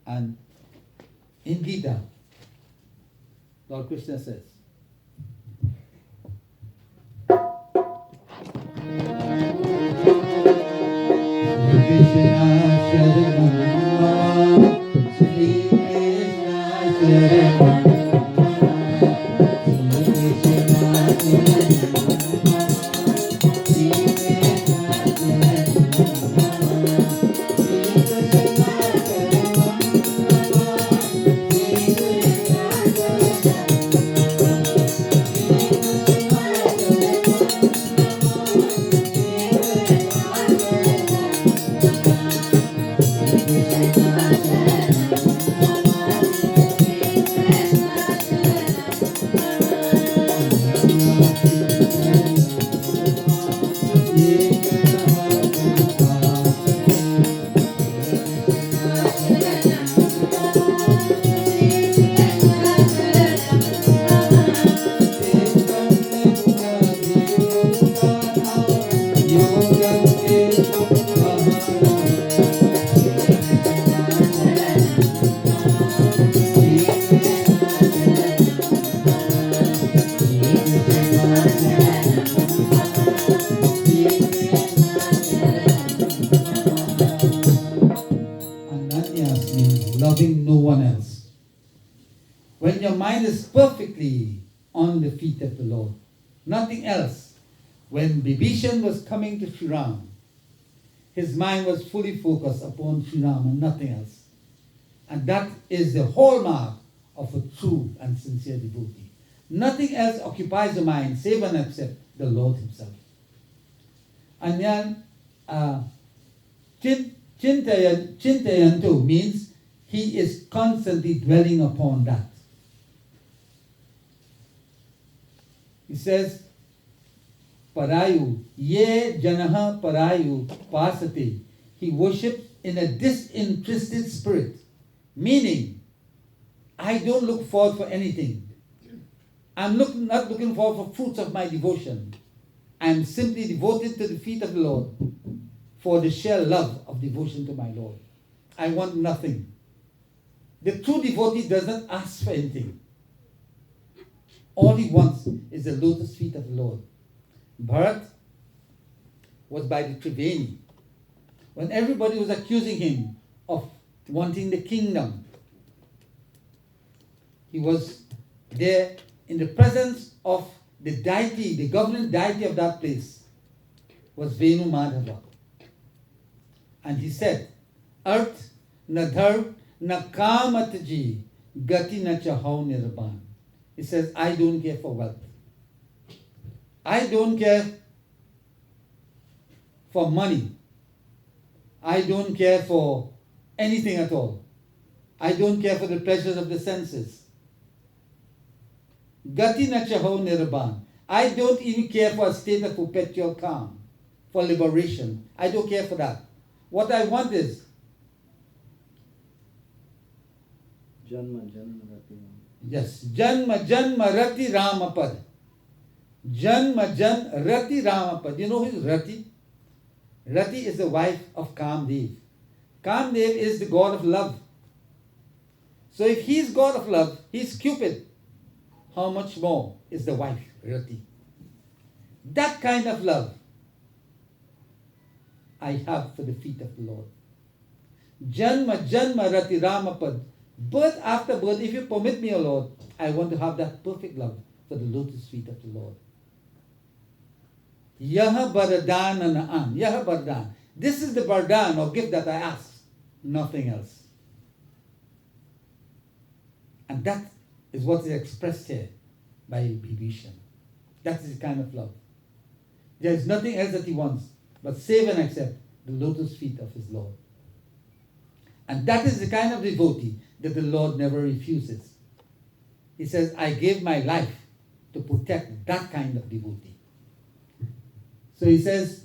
And in Geeta, Lord Krishna says, Krishna Sharanam Shri Krishna Sharanam loving no one else. When your mind is perfectly on the feet of the Lord, nothing else. When Bibhishan was coming to Sri Ram, his mind was fully focused upon Sri Ram and nothing else. And that is the hallmark of a true and sincere devotee. Nothing else occupies the mind save and except the Lord himself. And then Chintayanto means he is constantly dwelling upon that. He says, Parayu, ye janaha parayu pasate. He worships in a disinterested spirit. Meaning, I don't look forward for anything. I'm not looking forward for fruits of my devotion. I'm simply devoted to the feet of the Lord for the sheer love of devotion to my Lord. I want nothing. The true devotee does not ask for anything. All he wants is the lotus feet of the Lord. Bharat was by the Triveni. When everybody was accusing him of wanting the kingdom, he was there in the presence of the deity, the governing deity of that place, was Venu Madhava. And he said, Art na dhar na kamataji gati na chahau nirban. He says, I don't care for wealth. I don't care for money. I don't care for anything at all. I don't care for the pleasures of the senses. Gati na chahau nirban. I don't even care for a state of perpetual calm, for liberation. I don't care for that. What I want is Janma Rati. Yes, Janma Rati Ramapad. Janma Rati Ramapad. You know who is Rati? Rati is the wife of Kamdev. Kamdev is the god of love. So if he's god of love, he's Cupid. How much more is the wife, Rati? That kind of love I have for the feet of the Lord. Janma Rati Ramapad. Birth after birth, if you permit me, O Lord, I want to have that perfect love for the lotus feet of the Lord. Yaha Bardhan Na'an. Yaha Bardhan. This is the Bardhan or gift that I ask. Nothing else. And that is what is expressed here by Bibhishan. That is the kind of love. There is nothing else that he wants but save and accept the lotus feet of his Lord. And that is the kind of devotee that the Lord never refuses. He says, I gave my life to protect that kind of devotee. So he says,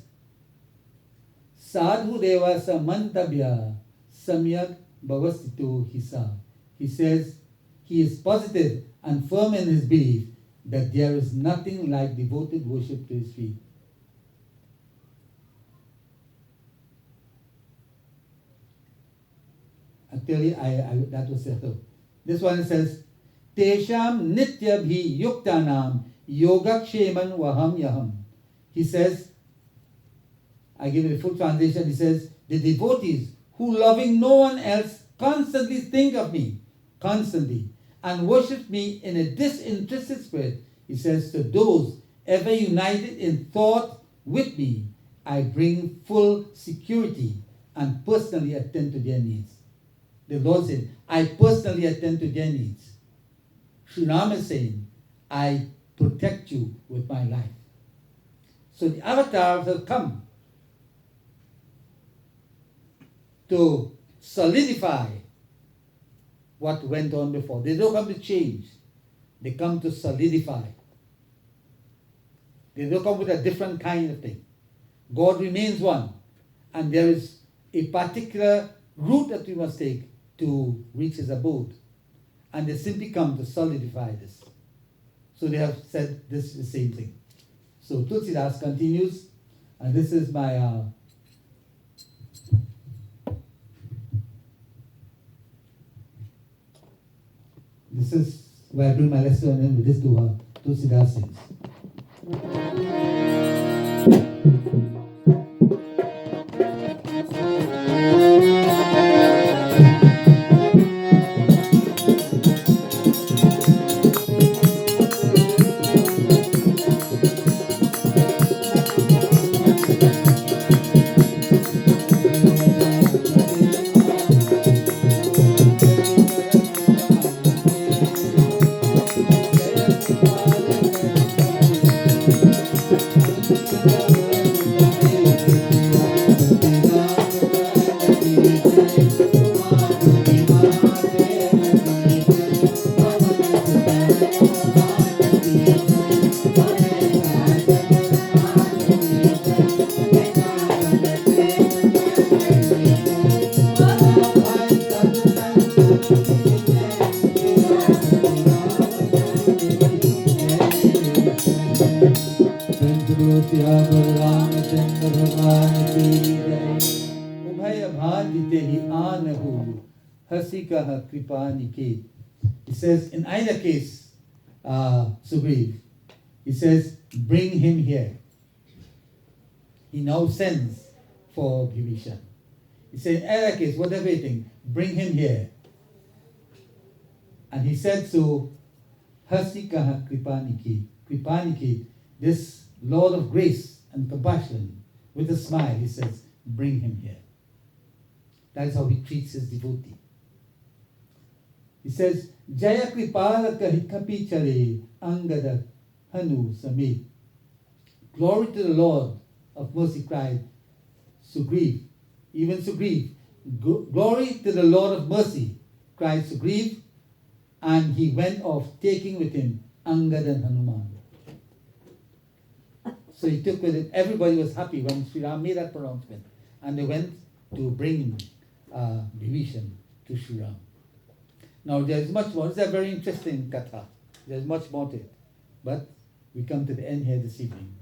Sadhu Deva Samantabhya Samyak Bhavastito Hisa. He says, he is positive and firm in his belief that there is nothing like devoted worship to his feet. Actually, that was it. This one says, Tesham nitya bhi yuktanam yogaksheman vaham yaham. He says, I give you the full translation. He says, the devotees who loving no one else constantly think of me, constantly, and worship me in a disinterested spirit. He says, to those ever united in thought with me, I bring full security and personally attend to their needs. The Lord said, I personally attend to their needs. Sri Ram is saying, I protect you with my life. So the avatars have come to solidify what went on before. They don't come to change. They come to solidify. They don't come with a different kind of thing. God remains one. And there is a particular route that we must take to reach his abode. And they simply come to solidify this. So they have said this the same thing. So Tulsidas continues, and this is my this is where I bring my lesson and with this duha. Tulsidas sings. He says, in either case, Sugriv, he says, bring him here. He now sends for Bhibhishan. He said, in either case, whatever you think, bring him here. And he said to Hasikaha Kripaniki, Kripaniki, this Lord of grace and compassion, with a smile, he says, bring him here. That is how he treats his devotee. He says, Jaya Kripala Kahikapi Chare Angada Hanu Samit. Glory to the Lord of mercy, cried Sugriv. Even Sugriv. Glory to the Lord of mercy, cried Sugriv. And he went off, taking with him Angad and Hanuman. So he took with him, everybody was happy when Sri Ram made that pronouncement. And they went to bring Vibhishan to Sri Ram. Now there's much more. It's a very interesting katha. There's much more to it. But we come to the end here this evening.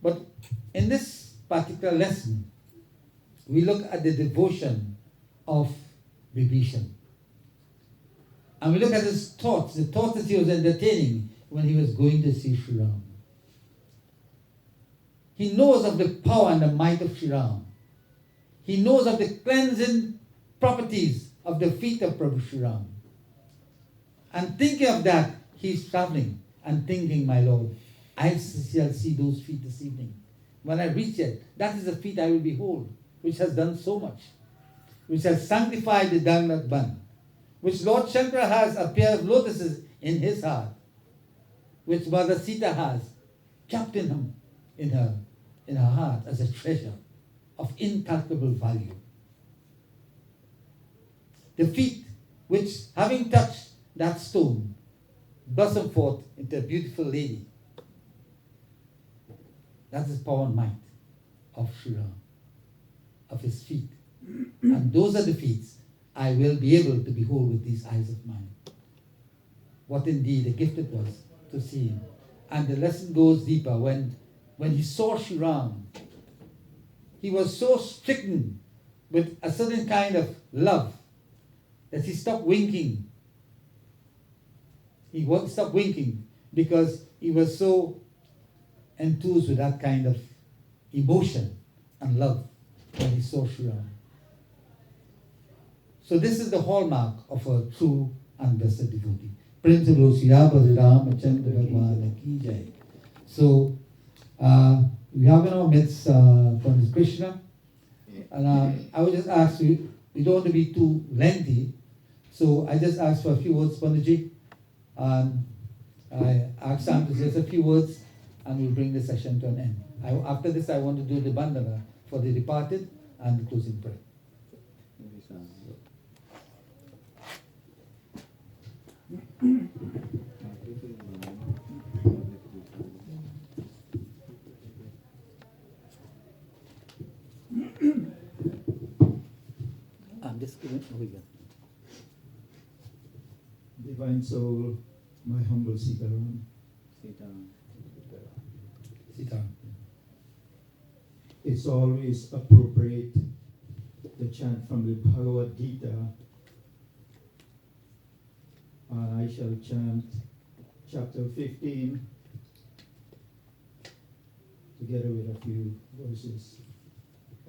But in this particular lesson, we look at the devotion of Vibhishan. And we look at his thoughts, the thoughts that he was entertaining when he was going to see Sri Ram. He knows of the power and the might of Sri Ram. He knows of the cleansing properties of the feet of Prabhu Sri Ram. And thinking of that, he's traveling and thinking, my Lord, I shall see those feet this evening. When I reach it, that is the feet I will behold, which has done so much, which has sanctified the Dhantaal Ban, which Lord Shankara has a pair of lotuses in his heart, which Mother Sita has kept in him, in her heart as a treasure of incalculable value. The feet which, having touched that stone, blossom forth into a beautiful lady. That is power and might of Sri Ram, of his feet. And those are the feet I will be able to behold with these eyes of mine. What indeed a gift it was to see him. And the lesson goes deeper. When he saw Sri Ram, he was so stricken with a certain kind of love that he stopped winking. He stopped winking because he was so enthused with that kind of emotion and love when he saw Sri Ram. So this is the hallmark of a true and blessed devotee. Prem se bolo Sri Ramachandra Bhagwan ki jai. So we have in our midst from Krishna, and I would just ask you, we don't want to be too lengthy, so I just ask for a few words, Panditji, and I ask Sam to say a few words, and we'll bring the session to an end. After this, I want to do the bandana for the departed and the closing prayer. I'm just giving over here. Divine Soul, my humble Sitaram. Sitaram. It's always appropriate to chant from the Bhagavad Gita, and I shall chant chapter 15 together with a few verses.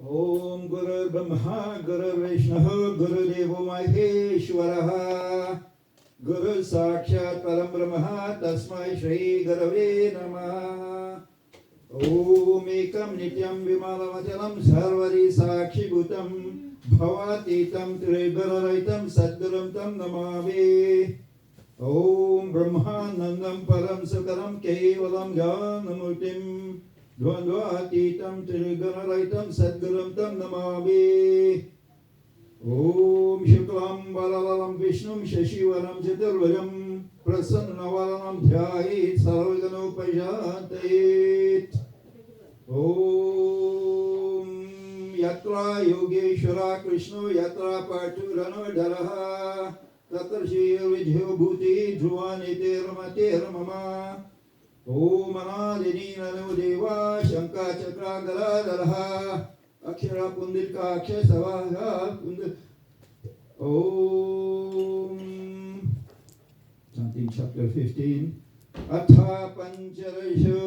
Om Guru Brahma Guru Vishnu Guru Devo Maheshwaraha Guru Sakshat Param Brahma Tasmai Shri Gurave Namaha. Om Ekam Nityam Vimalamachalam Sarvari Sakshi Bhutam Bhavatitam Trigararaitam Sadgurum Tam Namami. Om Brahmanandam Param Sakaram Kevalam Jnanamurtim Dvandvatitam Trigararaitam Sadgurum Tam Namami. Om Shuklam Balalam Vishnum Shashivaram Chaturvajam Prasannavaranam Dhyayit Sarvaganopajatayit. Om Yatra Yogeshwara Krishna Yatra Parturanodaraha Tatra Shir Vidhyo Bhuti Dhruvanite Ramate Ramama. Om Anadini Nanu Deva Shanka Chakra Galadaraha Akshara Pundilka Akshara Savaha Pundil. Om. Chanting chapter 15. Atha Pancharasho